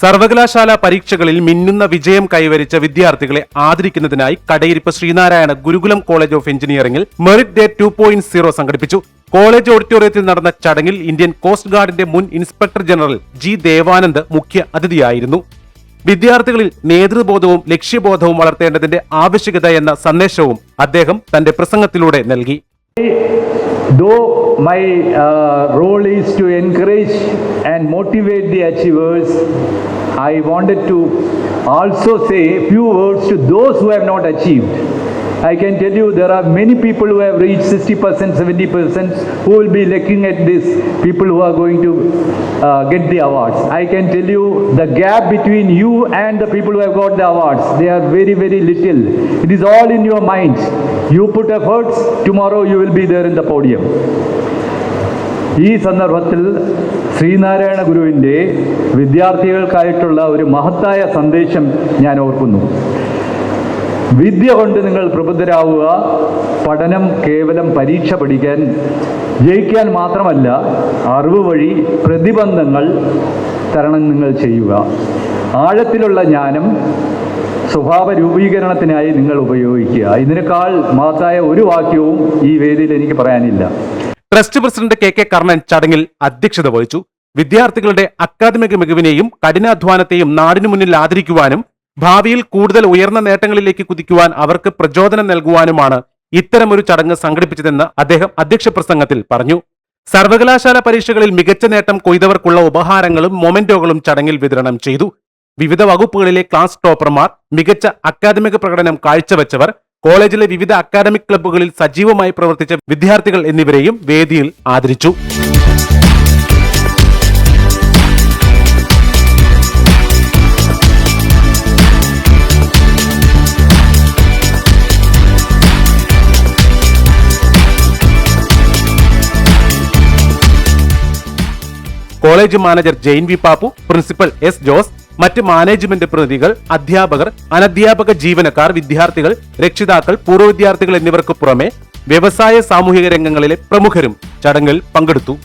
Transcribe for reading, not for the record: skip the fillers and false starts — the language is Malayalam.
സർവകലാശാല പരീക്ഷകളിൽ മിന്നുന്ന വിജയം കൈവരിച്ച വിദ്യാർത്ഥികളെ ആദരിക്കുന്നതിനായി കടയിരിപ്പ് ശ്രീനാരായണ ഗുരുകുലം കോളേജ് ഓഫ് എഞ്ചിനീയറിംഗിൽ മെറിറ്റ് ഡേ 2.0 സംഘടിപ്പിച്ചു. കോളേജ് ഓഡിറ്റോറിയത്തിൽ നടന്ന ചടങ്ങിൽ ഇന്ത്യൻ കോസ്റ്റ് ഗാർഡിന്റെ മുൻ ഇൻസ്പെക്ടർ ജനറൽ ജി ദേവാനന്ദ് മുഖ്യ അതിഥിയായിരുന്നു. വിദ്യാർത്ഥികളിൽ നേതൃബോധവും ലക്ഷ്യബോധവും വളർത്തേണ്ടതിന്റെ ആവശ്യകത എന്ന സന്ദേശവും അദ്ദേഹം തന്റെ പ്രസംഗത്തിലൂടെ നൽകി. Though my role is to encourage and motivate the achievers, I wanted to also say a few words to those who have not achieved. I can tell you there are many people who have reached 60%, 70% who will be looking at this, people who are going to get the awards. I can tell you the gap between you and the people who have got the awards, they are very, very little. It is all in your mind. You put efforts, tomorrow you will be there in the podium. ഈ സന്ദർഭത്തിൽ ശ്രീനാരായണ ഗുരുവിൻ്റെ വിദ്യാർത്ഥികൾക്കായിട്ടുള്ള ഒരു മഹത്തായ സന്ദേശം ഞാൻ ഓർക്കുന്നു. വിദ്യ കൊണ്ട് നിങ്ങൾ പ്രബുദ്ധരാവുക. പഠനം കേവലം പരീക്ഷ പഠിക്കാൻ ജയിക്കാൻ മാത്രമല്ല, അറിവ് വഴി പ്രതിബന്ധങ്ങൾ തരണം നിങ്ങൾ ചെയ്യുക. ആഴത്തിലുള്ള ജ്ഞാനം സ്വഭാവ രൂപീകരണത്തിനായി നിങ്ങൾ ഉപയോഗിക്കുക. ഇതിനേക്കാൾ മഹത്തായ ഒരു വാക്യവും ഈ വേദിയിൽ എനിക്ക് പറയാനില്ല. ട്രസ്റ്റ് പ്രസിഡന്റ് കെ കർണൻ ചടങ്ങിൽ അധ്യക്ഷത വഹിച്ചു. വിദ്യാർത്ഥികളുടെ അക്കാദമിക മികവിനെയും കഠിനാധ്വാനത്തെയും നാടിനു മുന്നിൽ ആദരിക്കുവാനും ഭാവിയിൽ കൂടുതൽ ഉയർന്ന നേട്ടങ്ങളിലേക്ക് കുതിക്കുവാൻ അവർക്ക് പ്രചോദനം നൽകുവാനുമാണ് ഇത്തരമൊരു ചടങ്ങ് സംഘടിപ്പിച്ചതെന്ന് അദ്ദേഹം അധ്യക്ഷ പ്രസംഗത്തിൽ പറഞ്ഞു. സർവകലാശാല പരീക്ഷകളിൽ മികച്ച നേട്ടം കൊയ്തവർക്കുള്ള ഉപഹാരങ്ങളും മൊമെന്റോകളും ചടങ്ങിൽ വിതരണം ചെയ്തു. വിവിധ വകുപ്പുകളിലെ ക്ലാസ് ടോപ്പർമാർ, മികച്ച അക്കാദമിക പ്രകടനം കാഴ്ചവെച്ചവർ, കോളേജിലെ വിവിധ അക്കാദമിക് ക്ലബ്ബുകളിൽ സജീവമായി പ്രവർത്തിച്ച വിദ്യാർത്ഥികൾ എന്നിവരെയും വേദിയിൽ ആദരിച്ചു. College manager Jain V Pappu, principal S Jose, മറ്റ് മാനേജ്മെന്റ് പ്രതിനിധികൾ, അധ്യാപകർ, അനധ്യാപക ജീവനക്കാർ, വിദ്യാർത്ഥികൾ, രക്ഷിതാക്കൾ, പൂർവ്വ വിദ്യാർത്ഥികൾ എന്നിവർക്ക് പുറമെ വ്യവസായ സാമൂഹിക രംഗങ്ങളിലെ പ്രമുഖരും ചടങ്ങിൽ പങ്കെടുത്തു.